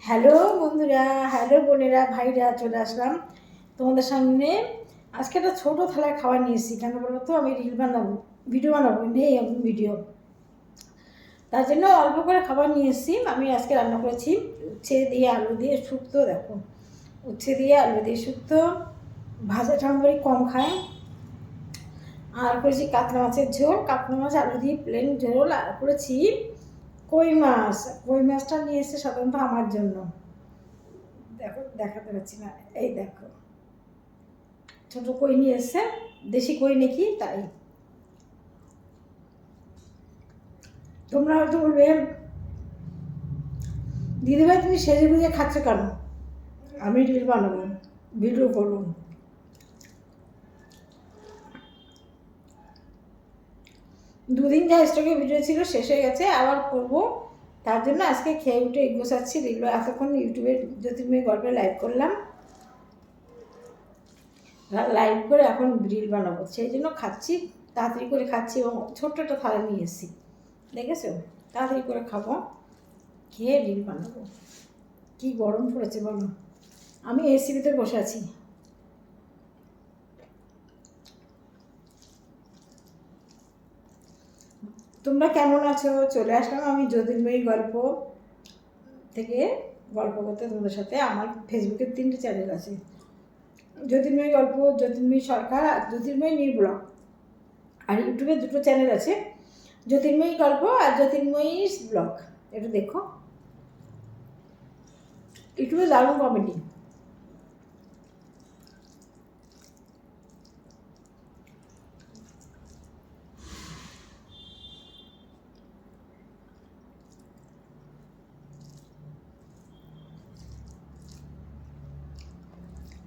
Hello বন্ধুরা, hello বোনেরা, ভাইরা, চলে আসলাম তোমাদের সামনে। আজকে একটা ছোটো থালায় খাবার নিয়ে এসেছি। কেন বলো তো, আমি রিল বানাবো, ভিডিও বানাবো, নেই এখন ভিডিও, তার জন্য অল্প করে খাবার নিয়ে এসেছি। আমি আজকে রান্না করেছি উচ্ছে দিয়ে আলু দিয়ে শুক্তো। দেখো, উচ্ছে দিয়ে আলু দিয়ে শুক্তো, ভাজাটা আমার কম খায়। আর করেছি কাতলা মাছের ঝোল, কাতলা মাছ আলু দিয়ে প্লেন ঝোল। আর করেছি কই মাছ। কই মাছটা নিয়ে এসেছে সাধারণত আমার জন্য। দেখো, দেখাতে পারছি না, এই দেখো ছোটো কই নিয়ে এসছে, দেশি কই নাকি তাই। তোমরা হয়তো বলবে, দিদিভাই তুমি সেজে গুজে খাচ্ছ কেন? আমি রিল বানাবো, ভিডিও করবো। দুদিন যা স্টকে ভিডিও ছিল শেষ হয়ে গেছে, আবার করবো। তার জন্য আজকে খেয়ে উঠে গোছাচ্ছি। রিল এতক্ষণ ইউটিউবে জ্যোতির্ময় গল্পে লাইভ করলাম, লাইভ করে এখন রিল বানাবো, সেই জন্য খাচ্ছি, তাড়াতাড়ি করে খাচ্ছি। এবং ছোট্ট একটা থালা নিয়ে এসেছি, দেখেছো? তাড়াতাড়ি করে খাবো, খেয়ে রিল বানাবো। কি গরম পড়েছে বলো, আমি এসির ভিতরে বসে আছি। তোমরা কেমন আছো? চলে আসলাম আমি জ্যোতির্ময়ী গল্প থেকে গল্প করতে তোমাদের সাথে। আমার ফেসবুকের 3টে চ্যানেল আছে, জ্যোতির্ময়ী গল্প, জ্যোতির্ময়ী সরকার আর জ্যোতির্ময়ী নির্ব্লগ। আর ইউটিউবে 2টো চ্যানেল আছে, জ্যোতির্ময়ী গল্প আর জ্যোতির্ময়ী ব্লগ। একটু দেখো, ইউটিউবে দারুণ কমেডি।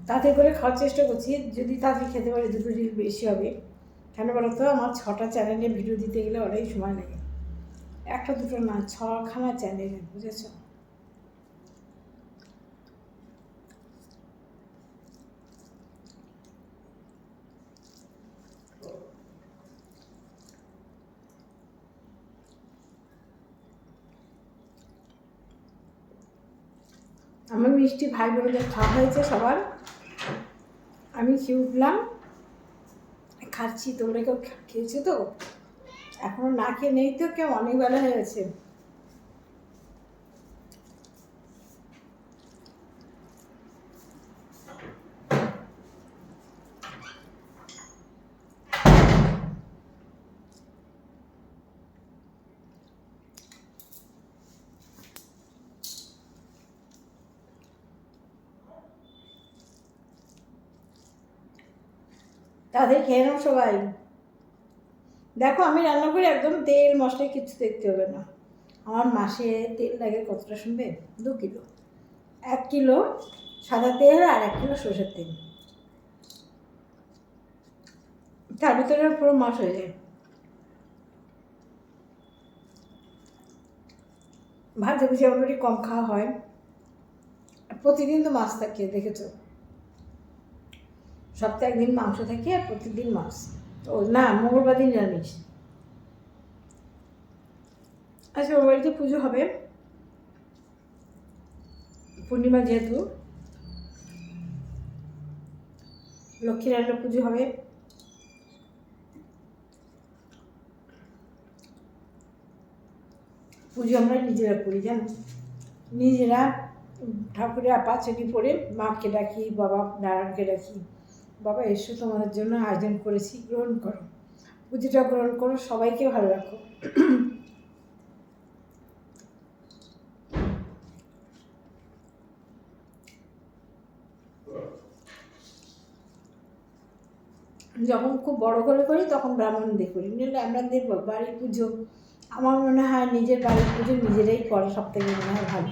তাড়াতাড়ি করে খাওয়ার চেষ্টা করছি, যদি তাড়াতাড়ি খেতে পারি 2টো রিল বেশি হবে। কেন বলো তো, আমার 6টা চ্যানেলে ভিডিও দিতে গেলে অনেক সময় লাগে। একটা দুটো না, 6খানা চ্যানেল, বুঝেছ? আমার মিষ্টি ভাই বোনদের খাওয়া হয়েছে সবার, আমি খেয়ে উঠলাম, খাচ্ছি। তোমরা কেউ খেয়েছো তো? এখনো না খেয়ে নেই তো কেউ? অনেক বেলা হয়ে গেছে। তাদের খেয়ে নাও সবাই। দেখো, আমি রান্না করি একদম তেল মশলা কিছু দেখতে হবে না। আমার মাসে তেল লাগে কতটা শুনবে? 2 কিলো। 1 কিলো সাদা তেল আর 1 কিলো সরষের তেল, তার ভিতরে পুরো মাস হয়ে যায়। ভাজা ভুজি অলরেডি কম খাওয়া হয়। প্রতিদিন তো মাছ থাকে, দেখেছো? সপ্তাহে 1 দিন মাংস থাকে আর প্রতিদিন মাছ। ও না, মঙ্গলবার দিন নিরামিষ। আচ্ছা, ওর বাড়িতে পুজো হবে পূর্ণিমা, যেহেতু লক্ষ্মীনারায়ণের পুজো হবে। পুজো আমরা নিজেরা করি, জানো, নিজেরা ঠাকুরের পাঁচালি পড়ে মাকে ডাকি, বাবা নারায়ণকে ডাকি, বাবা এসো, তোমাদের জন্য আয়োজন করেছি, গ্রহণ করো, পুজোটা গ্রহণ করো, সবাইকে ভালো রাখো। যখন খুব বড় করে করি তখন ব্রাহ্মণ দিয়ে করি, নাহলে আমাদের বাড়ির পুজো, আমার মনে হয় নিজের বাড়ির পুজো নিজেরাই করে সব থেকে মনে হয় ভালো।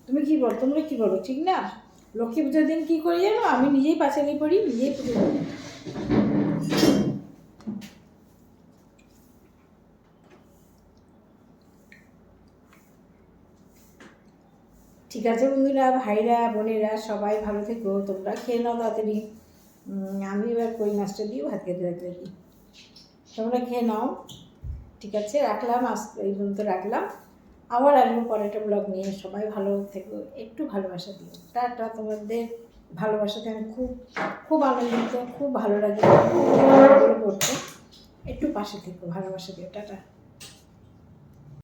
তুমি কি বলো, তোমরা কি বলো, ঠিক না? লক্ষ্মী পুজোর দিন কী করি জানো? আমি নিজেই পাঁচালি পড়ি, নিজেই পুজো করি। ঠিক আছে বন্ধুরা, ভাইরা, বোনেরা, সবাই ভালো থেকো। তোমরা খেয়ে নাও তাড়াতাড়ি। আমি এবার কই মাছটা দিয়েও ভাত খেতে থাকি। তোমরা খেয়ে নাও। ঠিক আছে, রাখলাম, আজ এই পর্যন্ত রাখলাম। আবার আসবো পরে একটা ব্লগ নিয়ে। সবাই ভালো থেকো, একটু ভালোবাসা দিও। টাটা। তোমাদের ভালোবাসাতে আমি খুব খুব আনন্দিত, খুব ভালো লাগে করতে। একটু পাশে থেকো, ভালোবাসা দিও। টাটা।